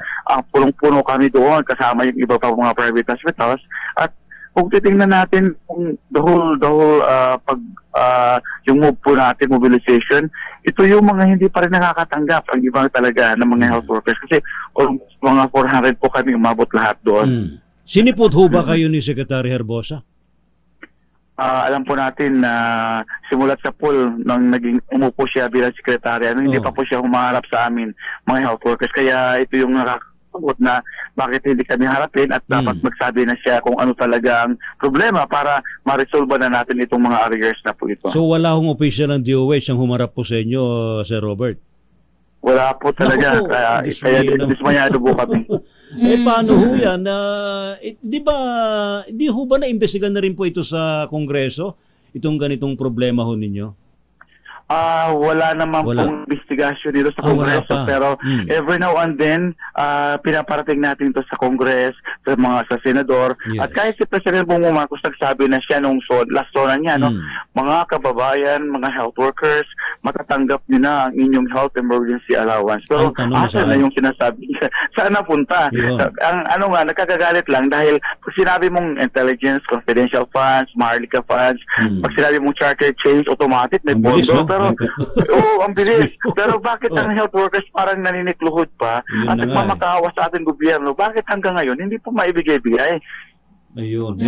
Speaker 7: punong-puno kami doon kasama yung iba pa mga private hospitals at kung titingnan natin kung the whole yung move po natin, mobilization, ito yung mga hindi pa rin nakakatanggap ang ibang talaga ng mga health workers kasi mga 400 po kami umabot lahat doon.
Speaker 4: Sinipot ho ba kayo ni Secretary Herbosa?
Speaker 7: Alam po natin na simulat sa pool nang naging umupo siya bilang sekretary, hindi pa po siya humaharap sa amin mga health workers. Kaya ito yung na bakit hindi kami harapin at dapat magsabi na siya kung ano talaga ang problema para ma-resolve na natin itong mga arrears na po ito. So wala hong official ng DOH ang humarap po sa inyo, Sir Robert? Wala po talaga. Kaya dismayado po kami.
Speaker 4: Paano ho yan? Di ho ba na-imbestigan na rin po ito sa Kongreso? Itong ganitong problema ho ninyo?
Speaker 7: Wala naman pong investigasyon dito sa Kongreso pero every now and then pinaparating natin ito sa Congress, sa Senador at kahit si President Bongbong Marcos nagsabi na siya nung last zona niya, mga kababayan, mga health workers, matatanggap niyo na ang inyong health emergency allowance. Pero asa na yung sinasabi niya? Saan napunta? Ang nakakagalit lang dahil pag sinabi mong intelligence, confidential funds, Maharlika funds, pag sinabi mong charter change, automatic may pondo. Pero ang bilis. Pero bakit ang health workers parang naninikluhod pa at nagmamakaawa sa ating gobyerno? Bakit hanggang ngayon hindi po maibigay-bigay?
Speaker 4: Ayun.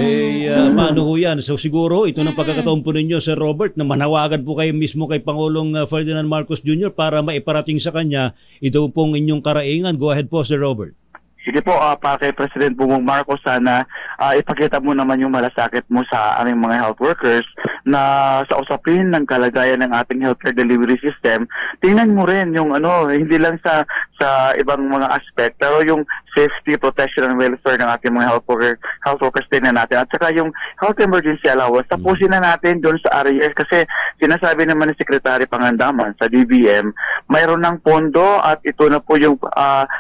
Speaker 4: Paano ho yan? So siguro ito ng pagkakataon po ninyo, Sir Robert, na manawagan po kayo mismo kay Pangulong Ferdinand Marcos Jr. para maiparating sa kanya ito pong inyong karaingan. Go ahead po, Sir Robert.
Speaker 7: Sige po, para kay President Bongbong Marcos, sana ipakita mo naman yung malasakit mo sa aming mga health workers na sa usapin ng kalagayan ng ating healthcare delivery system. Tingnan mo rin yung hindi lang sa ibang mga aspect, pero yung safety, protection, and welfare ng ating mga health workers tingnan natin. At saka yung health emergency allowance, tapusin na natin doon sa arrears kasi sinasabi naman ni Secretary Pangandaman sa DBM, mayroon ng pondo at ito na po yung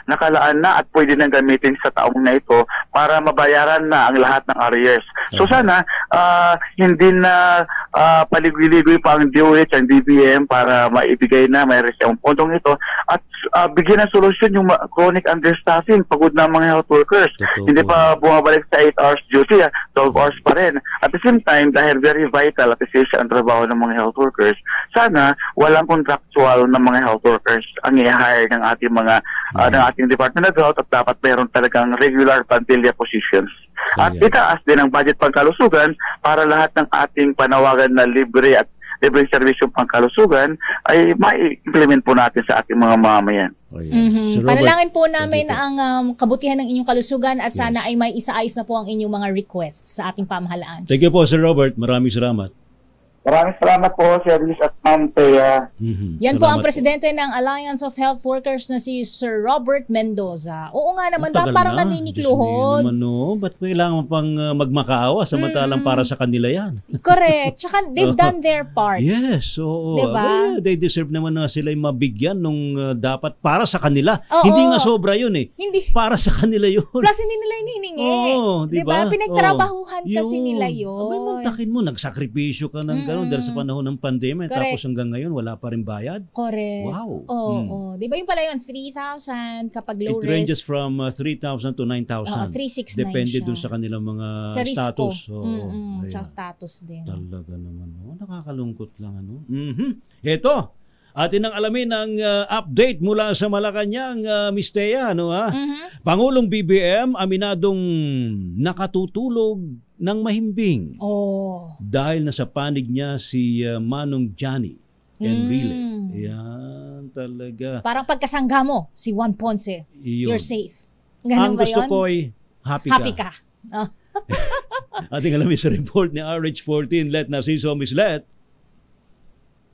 Speaker 7: nakalaan na at pwede nang gamitin sa taong na ito para mabayaran na ang lahat ng arrears. So sana hindi na paligwi-ligwi pa ang DOH ang DBM para maibigay na may ang pondong ito at bigyan ng solusyon yung chronic understaffing, pagod na mga health workers. Hindi pa bumabalik sa 8 hours duty, 12 hours pa rin. At the same time, dahil very vital at essential ang trabaho ng mga health workers, sana walang contractual ng mga health workers ang i-hire ng ating mga ng ating Department of Health at dapat mayroon talagang regular plantilla positions. At itaas din ang budget pangkalusugan para lahat ng ating panawagan na libre at libreng servisyo pangkalusugan ay ma-implement po natin sa ating mga mamamayan.
Speaker 1: Panalangin po namin ang kabutihan ng inyong kalusugan at sana ay may isaayos na po ang inyong mga requests sa ating pamahalaan.
Speaker 4: Thank you po, Sir Robert. Maraming salamat.
Speaker 7: Maraming salamat po, Sir Liz at Ma'am Thea.
Speaker 1: Yan po ang
Speaker 4: Salamat
Speaker 1: presidente ng Alliance of Health Workers na si Sir Robert Mendoza. Oo nga naman,
Speaker 4: Matagal
Speaker 1: parang
Speaker 4: na.
Speaker 1: naninikluhod.
Speaker 4: Diyos me naman, no? Ba't kailangan pang magmakaawa samantalang para sa kanila yan?
Speaker 1: Correct. Tsaka they've done their part.
Speaker 4: Yes, oo.
Speaker 1: Diba?
Speaker 4: Well, they deserve naman na sila mabigyan nung dapat para sa kanila.
Speaker 1: Oo.
Speaker 4: Hindi nga sobra yun eh.
Speaker 1: Hindi.
Speaker 4: Para sa kanila yun.
Speaker 1: Plus, hindi nila hinihingi.
Speaker 4: Oo,
Speaker 1: Diba?
Speaker 4: diba?
Speaker 1: Pinagtrabahuhan kasi
Speaker 4: Yun.
Speaker 1: nila
Speaker 4: Abay,
Speaker 1: yun.
Speaker 4: magtakin mo, nagsakripisyo ka ng gano'n dahil sa panahon ng pandemya.
Speaker 1: Correct.
Speaker 4: Tapos hanggang ngayon, wala pa rin bayad.
Speaker 1: Correct.
Speaker 4: Wow.
Speaker 1: Oo. Di ba yung pala yun? 3,000 kapag low
Speaker 4: It
Speaker 1: risk.
Speaker 4: ranges from 3,000 to 9,000.
Speaker 1: 369
Speaker 4: Depende
Speaker 1: siya.
Speaker 4: dun sa kanilang mga
Speaker 1: Sa risko.
Speaker 4: status. Oo, ayan.
Speaker 1: Tsaka status din.
Speaker 4: Talaga naman. No? Nakakalungkot lang. Ano? Ito, atin ang alamin ang update mula sa Malacanang, Miss Thea. Ano, ha? Pangulong BBM, aminadong nakatutulog ng mahimbing dahil nasa panig niya si Manong Johnny Enrile. Yan talaga.
Speaker 1: Parang pagkasangga mo, si Juan Ponce,
Speaker 4: Iyon.
Speaker 1: you're safe. Ganun
Speaker 4: Ang
Speaker 1: ba
Speaker 4: gusto
Speaker 1: yun?
Speaker 4: ko ay happy ka.
Speaker 1: Ah.
Speaker 4: Ating alamin sa report ni RH14, Let Narciso. Miss Let.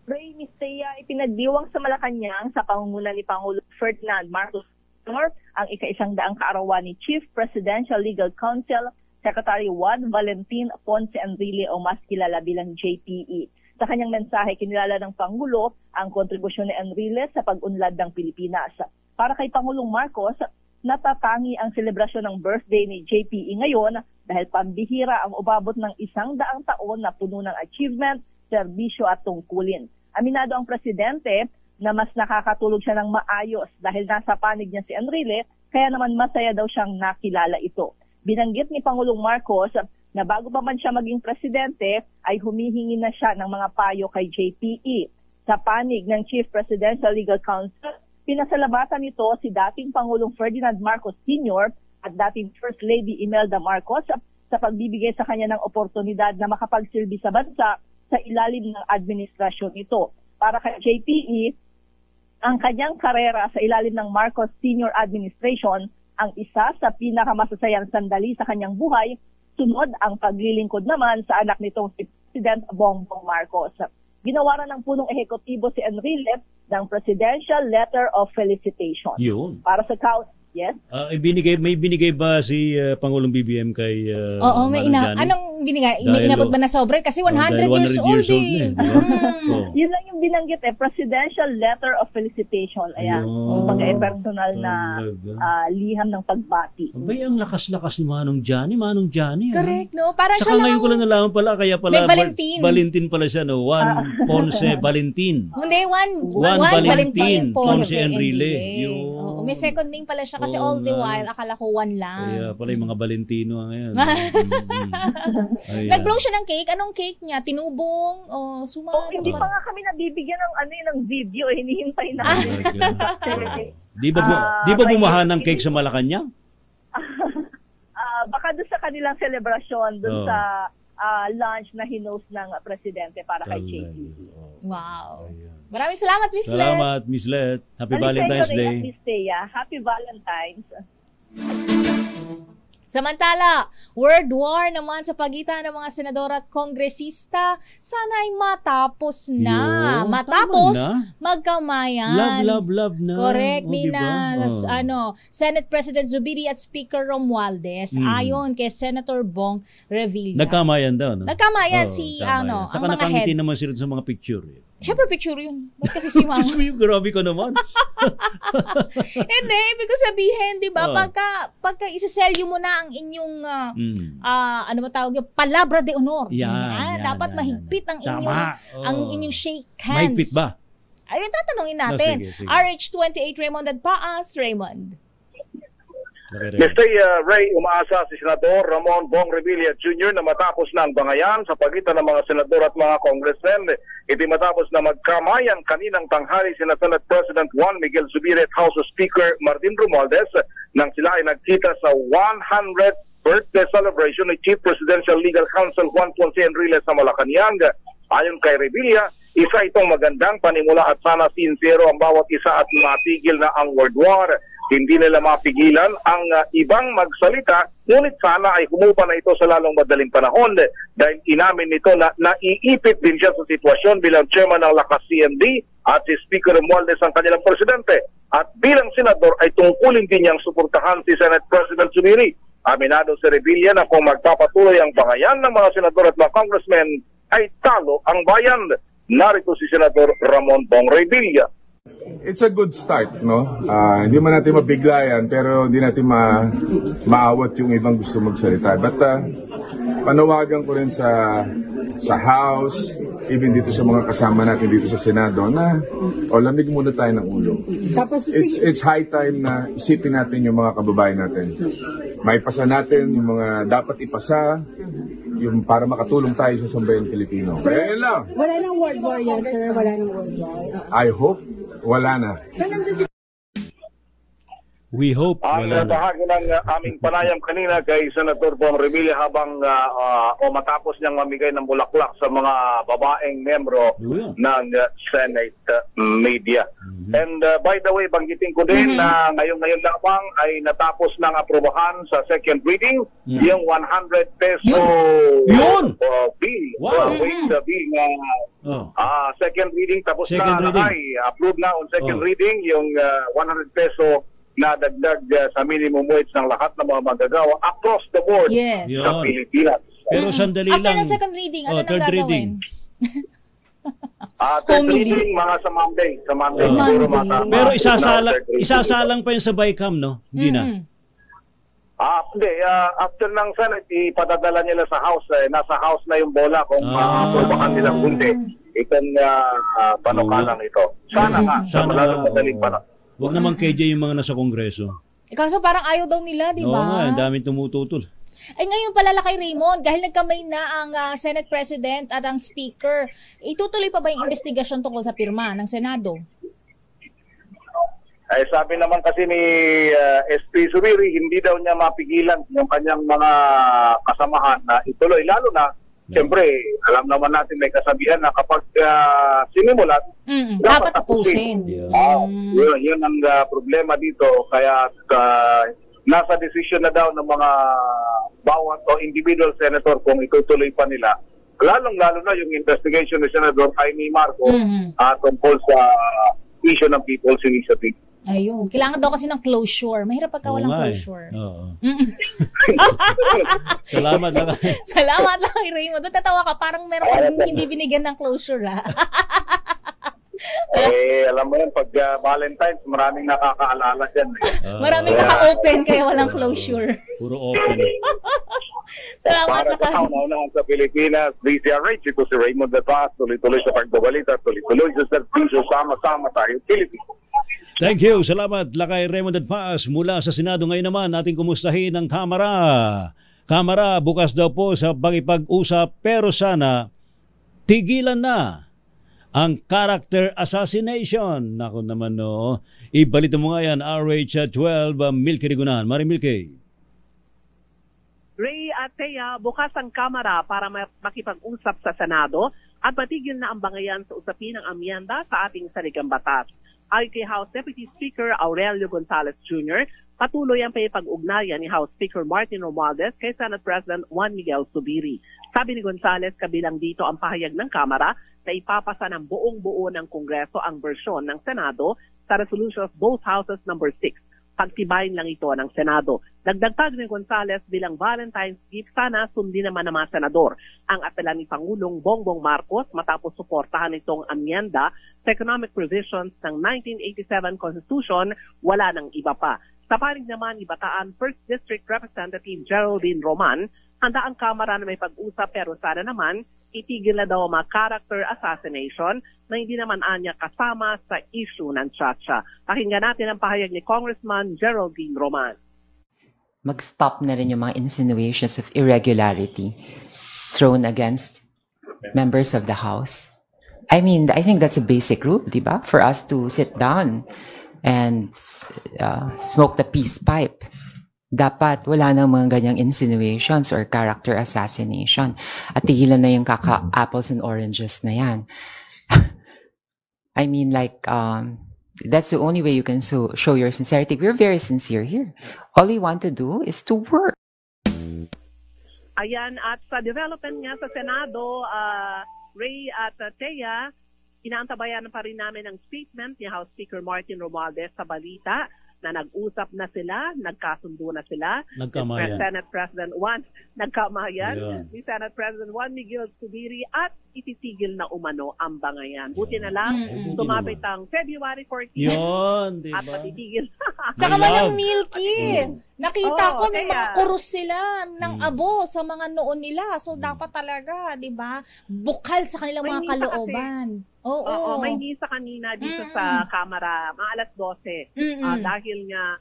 Speaker 8: Ray, Miss Thea, ipinagdiwang sa Malacanang sa pangunguna ni Pangulong Ferdinand Marcos Jr. ang ika-100 kaarawan ni Chief Presidential Legal Counsel Secretary Juan Valentin Ponce Enrile o mas kilala bilang JPE. Sa kanyang mensahe, kinilala ng Pangulo ang kontribusyon ni Enrile sa pag-unlad ng Pilipinas. Para kay Pangulong Marcos, natatangi ang selebrasyon ng birthday ni JPE ngayon dahil pambihira ang umabot ng 100 taon na puno ng achievement, serbisyo at tungkulin. Aminado ang presidente na mas nakakatulog siya ng maayos dahil nasa panig niya si Enrile, kaya naman masaya daw siyang nakilala ito. Binanggit ni Pangulong Marcos na bago pa man siya maging presidente ay humihingi na siya ng mga payo kay JPE. Sa panig ng Chief Presidential Legal Counsel, pinasalamatan nito si dating Pangulong Ferdinand Marcos Sr. at dating First Lady Imelda Marcos sa pagbibigay sa kanya ng oportunidad na makapagsilbi sa bansa sa ilalim ng administrasyon ito. Para kay JPE, ang kanyang karera sa ilalim ng Marcos Sr. Administration ang isa sa pinakamasasayang sandali sa kanyang buhay, sunod ang paglilingkod naman sa anak nitong si President Bongbong Marcos. Ginawaran ng punong ehekutibo si Enrile ng Presidential Letter of Felicitation.
Speaker 4: Yun.
Speaker 8: Para sa yes?
Speaker 4: May binigay ba si Pangulong BBM kay
Speaker 1: Oo, may
Speaker 4: Manong Johnny?
Speaker 1: anong binigay?
Speaker 4: Dahil,
Speaker 1: May inabot ba na sobre? Kasi 100
Speaker 4: dahil 100
Speaker 1: years old eh.
Speaker 4: na, di ba? Oh.
Speaker 8: Yun lang yung binanggit Presidential Letter of Felicitation. Ayan,
Speaker 4: Yun.
Speaker 8: pag-personal na liham ng pagbati.
Speaker 4: Abay, ang lakas-lakas ni Manong Johnny. Manong Johnny.
Speaker 1: Correct, no? Para
Speaker 4: Saka
Speaker 1: siya lang.
Speaker 4: ngayon ko lang nalaman pala, kaya pala
Speaker 1: May Valentin.
Speaker 4: Valentin pala siya, no? Juan Ponce Valentin.
Speaker 1: Hindi,
Speaker 4: Juan Valentin Ponce Enrile. Yun.
Speaker 1: Oo, may second name pala siya kasi all the while akala ko one lang.
Speaker 4: Kaya pala yung mga Valentino ngayon.
Speaker 1: Nag-blow siya ng cake. Anong cake niya? Tinubong o sumama?
Speaker 8: Hindi pa nga kami nabibigyan ng video. Hinihintay namin.
Speaker 4: Di ba bumahan ng cake sa Malacanang?
Speaker 8: Baka doon sa kanilang selebrasyon, doon sa lunch na hinost ng presidente para kay JP.
Speaker 1: Wow. Maraming salamat, Miss Let.
Speaker 4: Salamat, Miss Let. Happy Valentine's Day.
Speaker 8: Miss Thea. Happy Valentine's.
Speaker 1: Samantala, word war naman sa pagitan ng mga senador at kongresista, sana ay matapos na.
Speaker 4: Yo,
Speaker 1: matapos
Speaker 4: tama na.
Speaker 1: magkamayan.
Speaker 4: Love na.
Speaker 1: Correct,
Speaker 4: O,
Speaker 1: Nina.
Speaker 4: diba?
Speaker 1: Senate President Zubiri at Speaker Romualdez, ayon kay Senator Bong Revilla.
Speaker 4: Nagkamayan daw, no?
Speaker 1: Nagkamayan
Speaker 4: Oo,
Speaker 1: si
Speaker 4: tamayan.
Speaker 1: ang
Speaker 4: Saka
Speaker 1: mga
Speaker 4: nakangiti
Speaker 1: head.
Speaker 4: naman sila sa mga picture.
Speaker 1: Siyempre picture yun. Ba't kasi si Mama?
Speaker 4: Diyos ko yung grabe ka naman.
Speaker 1: Hindi, ibig ko sabihin, di ba,
Speaker 4: Oh.
Speaker 1: pagka isaselyo mo na ang inyong, ano ba tawag yun, palabra de honor.
Speaker 4: Yan,
Speaker 1: dapat
Speaker 4: yan,
Speaker 1: mahigpit ang
Speaker 4: Tama.
Speaker 1: inyong,
Speaker 4: Oh.
Speaker 1: ang inyong shake hands.
Speaker 4: Mahigpit ba?
Speaker 1: Ay, tatanungin natin.
Speaker 4: Sige.
Speaker 1: RH28 Raymond at Paas, Raymond.
Speaker 9: Mr. Ray, umaasa si Senador Ramon Bong Revilla Jr. na matapos na ang bangayan sa pagitan ng mga senador at mga congressmen. Iti matapos na magkamayan kaninang tanghali sina Senate President Juan Miguel Zubiri at House Speaker Martin Romualdez nang sila ay nagkita sa 100th birthday celebration ni Chief Presidential Legal Counsel Juan Ponce Enrile sa Malacanang. Ayon kay Revilla, isa itong magandang panimula at sana sincero ang bawat isa at matigil na ang world war. hindi nila mapigilan ang ibang magsalita, ngunit sana ay humupa na ito sa lalong madaling panahon dahil inamin nito na naiipit din siya sa sitwasyon bilang chairman ng Lakas CND at si Speaker Romualdez ang kanilang presidente. At bilang senador ay tungkulin din niyang suportahan si Senate President Zubiri. Aminado si Revilla na kung magpapatuloy ang bangayan ng mga senador at mga congressmen ay talo ang bayan. Narito si Senador Ramon Bong Revilla.
Speaker 10: It's a good start, no? Hindi man natin mabigla yan, pero hindi natin maawat yung ibang gusto magsalita. But panawagan ko rin sa House, even dito sa mga kasama natin dito sa Senado, na lamig muna tayo ng ulo. It's high time na isipin natin yung mga kababayan natin. Maipasa natin yung mga dapat ipasa, yung para makatulong tayo sa sambayang Pilipino. Kaya yun lang.
Speaker 11: Wala nang world war yan, sir. Wala nang world war.
Speaker 10: I hope wala na.
Speaker 4: We hope wala
Speaker 9: ang bahagi ng aming panayam kanina kay Senator Bong Revilla habang matapos niyang mamigay ng bulaklak sa mga babaeng membro ng Senate media. And by the way, banggitin ko din na ngayon lamang ay natapos ng aprobahan sa second reading yung 100 peso bill.
Speaker 4: Wow.
Speaker 9: Second reading tapos
Speaker 4: second
Speaker 9: na ay approved na on second reading yung 100 peso na dagdag sa minimum wage ng lahat ng mga manggagawa across the board sa Pilipinas.
Speaker 4: Pero sandali
Speaker 1: after
Speaker 4: lang.
Speaker 1: ng second reading, ano nang
Speaker 4: third
Speaker 1: gagawin?
Speaker 4: reading.
Speaker 9: Third reading mga sa Monday.
Speaker 4: Pero isasalang pa yun sa BICAM, no? Hindi na.
Speaker 9: Hindi. After ng Senate, ipadadala nila sa House. Nasa House na yung bola kung aprobahan nilang kundi. Itong panukalang ito. Sana nga. Sa malalong madaling panahon.
Speaker 4: Huwag naman KJ yung mga nasa Kongreso.
Speaker 1: Kaso parang ayaw daw nila, di ba?
Speaker 4: Oo nga, ang daming tumututol.
Speaker 1: Ay ngayon pala kay Raymond, dahil nagkamay na ang Senate President at ang Speaker, itutuloy pa ba yung investigasyon tungkol sa pirma ng Senado?
Speaker 9: Ay sabi naman kasi ni SP Zubiri, hindi daw niya mapigilan yung kanyang mga kasamahan na ituloy. Lalo na, siyempre, alam naman natin may kasabihan na kapag sinimulat, dapat tapusin. Yun ang problema dito. Kaya nasa desisyon na daw ng mga bawat o individual senator kung itutuloy pa nila. Lalong-lalo na yung investigation ni Senador Jaime Marco tungkol sa issue ng People's Initiative.
Speaker 1: Ayun. Kailangan daw kasi ng closure. Mahirap pagka walang closure.
Speaker 4: Salamat lang.
Speaker 1: Salamat lang kay Raymond. Tatawa ka, parang meron kang hindi binigyan ng closure, ha?
Speaker 9: Alam mo yan, pag Valentine's, maraming nakakaalala dyan.
Speaker 1: Maraming naka-open, kaya walang closure.
Speaker 4: Puro open.
Speaker 1: Salamat lang.
Speaker 9: Para sa kauna-unahan sa Pilipinas, DCRH, ito si Raymond De Paz, tuloy-tuloy sa pagbabalita, tuloy-tuloy sa servisyo, sama-sama tayo, Pilipinas.
Speaker 4: Thank you. Salamat lakay Raymond De Paz mula sa Senado. Ngayon naman ating kumustahin ang Kamara. Kamara bukas daw po sa pag-ipag-usap pero sana tigilan na ang character assassination. Naku naman no. Ibalita mo nga yan, RH12, Milky Rigunan. Mari Milky.
Speaker 12: Ray at Thea, bukas ang Kamara para makipag-usap sa Senado at matigil na ang bangayan sa usapin ng amyenda sa ating saligang batas. Ayon kay House Deputy Speaker Aurelio Gonzales Jr., patuloy ang pag-ugnayan ni House Speaker Martin Romualdez kay Senate President Juan Miguel Zubiri. Sabi ni Gonzales, kabilang dito ang pahayag ng Kamara na ipapasa ng buong-buo ng Kongreso ang bersyon ng Senado sa resolution of both houses number 6. Pagtibayin lang ito ng Senado. Dagdag ni Gonzales bilang Valentine's gift, sana sundin naman ng mga senador ang apela ni Pangulong Bongbong Marcos matapos suportahan itong amyenda sa economic provisions ng 1987 Constitution, wala nang iba pa. Sa panig naman ni Bataan 1st District Representative Geraldine Roman, handa ang Kamara na may pag-usap pero sana naman itigil na daw ang mga character assassination na hindi naman anya kasama sa issue ng Chacha. Pakinggan natin ang pahayag ni Congressman Geraldine Roman.
Speaker 13: Mag-stop na rin yung mga insinuations of irregularity thrown against members of the House. I mean, I think that's a basic rule, di ba? For us to sit down and smoke the peace pipe. Dapat wala nang mga ganyang insinuations or character assassination. At tigilan na yung kaka-apples and oranges na yan. I mean, like, That's the only way you can show your sincerity. We're very sincere here. All we want to do is to work.
Speaker 12: Ayan, at sa development nga sa Senado, Ray at Thea, inaantabayan pa rin namin ang statement ni House Speaker Martin Romualdez sa balita na nag-usap na sila, nagkasundo na sila.
Speaker 4: Nagkamayan.
Speaker 12: Senate President Juan, nagkamayan.
Speaker 4: Yeah.
Speaker 12: Ni Senate President Juan Miguel Zubiri at ititigil na umano ang bangayan. Buti na lang, tumapit ang February 14.
Speaker 4: Yun, diba?
Speaker 12: At matitigil.
Speaker 1: Tsaka Manang Milky, nakita ko may
Speaker 12: kaya,
Speaker 1: mga kurus sila ng abo sa mga noon nila. So dapat talaga, di ba, bukal sa kanilang mga kalooban. Oo,
Speaker 12: may misa kanina dito sa Kamara, mga alas 12. Dahil nga,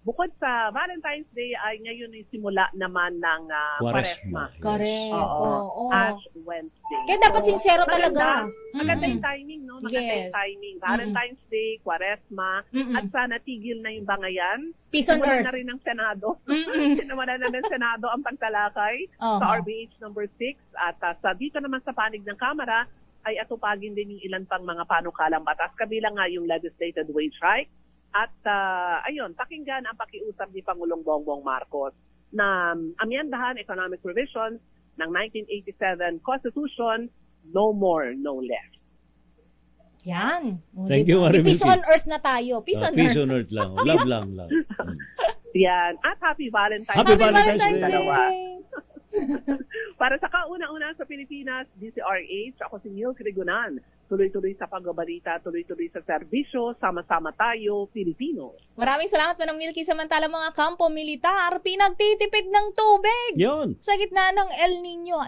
Speaker 12: bukod sa Valentine's Day, ay ngayon ay simula naman ng Quaresma.
Speaker 1: Correct. Oo.
Speaker 12: Ash Wednesday.
Speaker 1: Kaya dapat sincero talaga.
Speaker 12: Maganda yung timing, no? Maganda yung
Speaker 1: Yes.
Speaker 12: timing. Valentine's Day, Quaresma, at sana tigil na yung bangayan.
Speaker 1: Peace on
Speaker 12: Simulan
Speaker 1: earth.
Speaker 12: na rin ng Senado. Simulan na ng Senado ang pagtalakay
Speaker 1: Uh-huh.
Speaker 12: sa RBH number 6. At sa dito naman sa panig ng Kamara, ay atupagin din yung ilan pang mga panukalang batas. Kabilang nga yung legislated wage hike. At ayun, pakinggan ang pakiusap ni Pangulong Bongbong Marcos na amyendahan economic provisions ng 1987 Constitution, no more, no less.
Speaker 1: Yan.
Speaker 4: Thank you, Marimilky.
Speaker 1: Peace on earth na tayo. Peace on
Speaker 4: Peace
Speaker 1: earth.
Speaker 4: on earth lang. Love lang.
Speaker 12: Yan. At Happy Valentine's
Speaker 4: Happy Valentine's
Speaker 12: Day.
Speaker 4: Day.
Speaker 12: Dalawa. Para sa kauna-una sa Pilipinas, DCRH, ako si Neil Crigunan. Tuloy-tuloy sa pagbabalita, tuloy-tuloy sa serbisyo, sama-sama tayo, Pilipino.
Speaker 1: Maraming salamat, Manang Milky. Samantala mga kampo militar, pinagtitipid ng tubig.
Speaker 4: Yun.
Speaker 1: Sa gitna ng El Nino.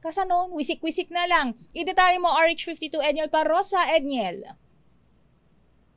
Speaker 1: Kasanon, wisik-wisik na lang. Idetalye mo RH52 Edniel Parrosa. Edniel.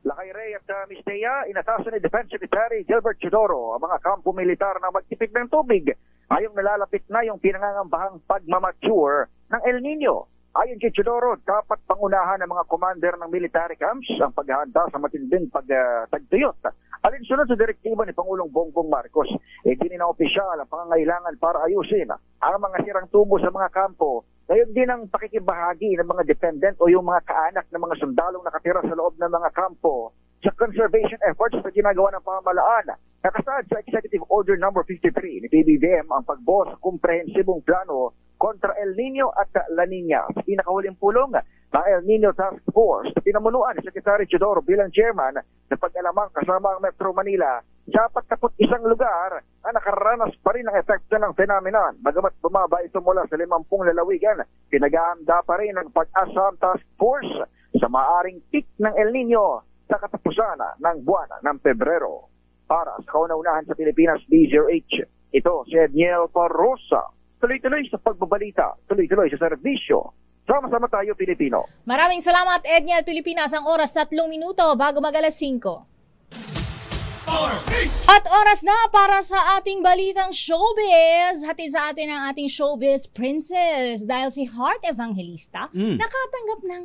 Speaker 14: Lakay Ray at Miss Thea, inatasan ni Defense Secretary Gilbert Chodoro ang mga kampo militar na magtipid ng tubig ngayong nalalapit na yung pinangangambahang pagmamature ng El Nino. Ayon kay Chodoro, dapat pangunahan ng mga commander ng military camps ang paghahanda sa matinding pagtagtuyot. Alinsunod sa direktiba ni Pangulong Bongbong Marcos, di na opisyal ang pangangailangan para ayusin ang mga sirang tubo sa mga kampo. Ngayon din ang pakikibahagi ng mga dependent o yung mga kaanak ng mga sundalong nakatira sa loob ng mga kampo sa conservation efforts na ginagawa ng pamahalaan. Nakasaad sa Executive Order No. 53 ni PBBM ang pagbuo sa komprehensibong plano kontra El Nino at La Nina. Sa pinakahuling pulong ng El Nino Task Force na pinamunuan ni Secretary Chodoro bilang chairman na pag-alamang kasama ang Metro Manila, 41 lugar na nakaranas pa rin ng epekto ng phenomenon. Bagamat bumaba ito mula sa 50 lalawigan, pinag-aanda pa rin ang Pag-asa Task Force sa maaring peak ng El Nino sa katapusan ng buwan ng Pebrero. Para sa kauna-unahan sa Pilipinas, DZRH, ito si Edniel Parrosa. Tuloy-tuloy sa pagbabalita, tuloy-tuloy sa serbisyo. Sama-sama tayo, Pilipino.
Speaker 1: Maraming salamat, Edniel Pilipinas. Ang oras 3 minuto bago mag-alas 5. At oras na para sa ating balitang showbiz. Hatid sa atin ang ating showbiz princess dahil si Heart Evangelista nakatanggap ng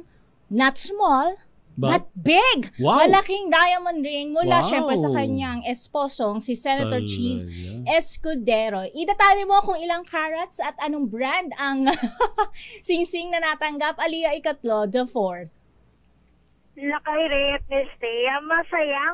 Speaker 1: not small but big.
Speaker 4: Wow.
Speaker 1: Malaking diamond ring mula
Speaker 4: Wow.
Speaker 1: syempre sa kanyang esposong si Senator Cheese Escudero. Idetalye mo kung ilang carats at anong brand ang singsing na natanggap. Aliyah Ikatlo, the 4th.
Speaker 15: Lakay Ray at Miss Thea, masaya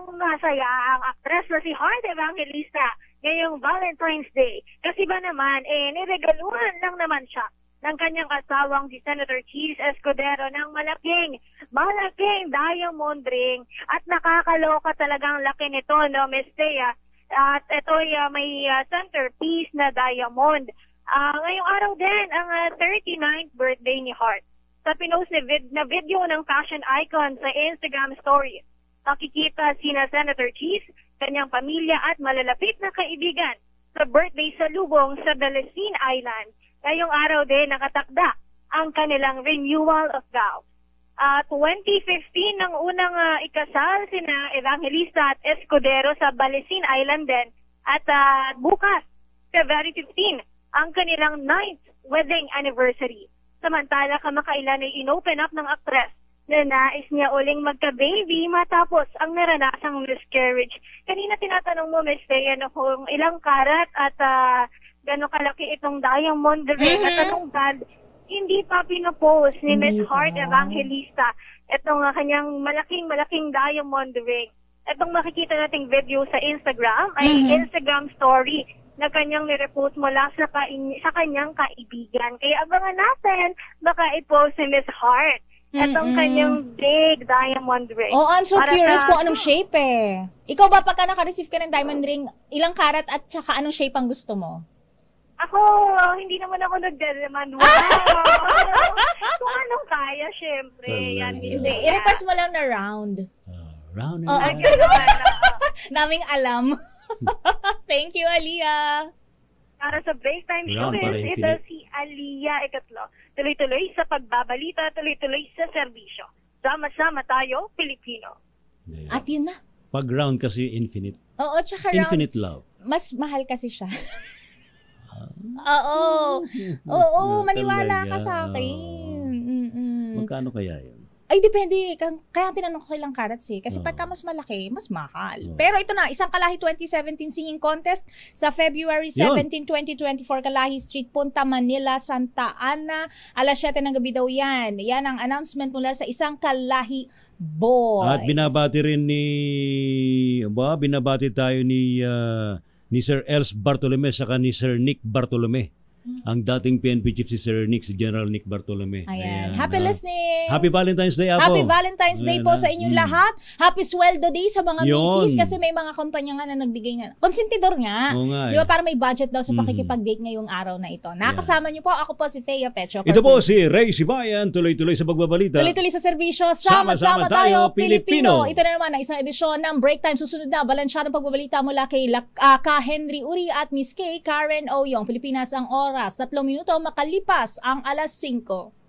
Speaker 15: ang aktres na si Heart Evangelista ngayong Valentine's Day. Kasi ba naman, niregaluhan lang naman siya ng kanyang asawang si Senator Cheese Escudero ng malaking diamond ring at nakakaloka talagang laki nito, no, Miss Thea. At ito'y may centerpiece na diamond. Ngayong araw din, ang 39th birthday ni Heart. Sa pinost na video ng fashion icon sa Instagram story, nakikita sina Senator Cheese, kanyang pamilya at malalapit na kaibigan sa birthday salubong sa Balesin Island. Ngayong araw din nakatakda ang kanilang renewal of vows. 2015 nang unang ikasal sina Evangelista at Escudero sa Balesin Island din. At bukas, February 15, ang kanilang 9th wedding anniversary. Samantala, kamakailan ay inopen up ng aktres na nais niya uling magka-baby matapos ang naranasang miscarriage. Kanina tinatanong mo, Miss Thea, kung ilang karat at gano'ng kalaki itong diamond ring at anong brand. hindi pa pinopost ni
Speaker 1: Hindi
Speaker 15: Miss Heart
Speaker 1: pa.
Speaker 15: Evangelista itong kanyang malaking diamond ring. Itong makikita nating video sa Instagram ay Instagram story na kanyang nirepost mula sa kanyang kaibigan. Kaya abangan natin, baka i-post ni Miss Heart itong kanyang big diamond ring.
Speaker 1: Oh, I'm so
Speaker 15: Para
Speaker 1: curious
Speaker 15: sa-
Speaker 1: kung anong shape eh. Ikaw ba pagka naka-receive ka ng diamond ring, ilang karat at saka anong shape ang gusto mo?
Speaker 15: Ako, hindi naman ako nagde-demand. Wow! Kung anong kaya, syempre. Yan,
Speaker 1: Hindi, i-request mo lang na round.
Speaker 4: Round and
Speaker 1: Oo,
Speaker 4: round.
Speaker 1: naming alam. Thank you, Aliyah.
Speaker 15: Para sa break time
Speaker 4: Round para
Speaker 15: showbiz, ito
Speaker 4: infinite.
Speaker 15: si Aliyah Ikatlo. Tuloy-tuloy sa pagbabalita, tuloy-tuloy sa serbisyo. Sama-sama tayo, Pilipino.
Speaker 1: At yun na.
Speaker 4: Pag round kasi infinite.
Speaker 1: Oo, tsaka round.
Speaker 4: Infinite love.
Speaker 1: Mas mahal kasi siya. Oo. Oo, maniwala ka sa akin.
Speaker 4: Magkano kaya yun?
Speaker 1: Ay, depende. Kaya tinanong ko ilang carats eh. Kasi pagka mas malaki, mas mahal. Pero ito na, isang Kalahi 2017 Singing Contest sa February 17, 2024, Kalahi Street, Punta Manila, Santa Ana. Alas 7 ng gabi daw yan. Yan ang announcement mula sa isang Kalahi boy.
Speaker 4: At binabati rin binabati tayo ni Sir Els Bartolome saka ni Sir Nick Bartolome. Ang dating PNP chief si Sir Nick, si General Nick Bartolome.
Speaker 1: Ayan. Happy listening.
Speaker 4: Happy Valentine's Day, Apo.
Speaker 1: Happy Valentine's Day po sa inyong lahat. Happy Sweldo Day sa mga
Speaker 4: Yun.
Speaker 1: misis kasi may mga kumpanya nga na nagbigay na. Konsentidor nga.
Speaker 4: Oo nga
Speaker 1: Di ba para may budget daw sa pakikipag-date ngayong araw na ito. Nakasama niyo po. Ako po si Thea Petro.
Speaker 4: Ito po si Ray Sibayan, tuloy-tuloy sa pagbabalita.
Speaker 1: Tuloy-tuloy sa serbisyo. Sama-sama tayo, Pilipino. Ito na naman ang isang edisyon ng Break Time. Susunod na, balansyadong pagbabalita mula kay Ka Henry Uri at Miss K. Karen Oyong. Pilipinas ang oras. 3 minuto makalipas ang alas 5.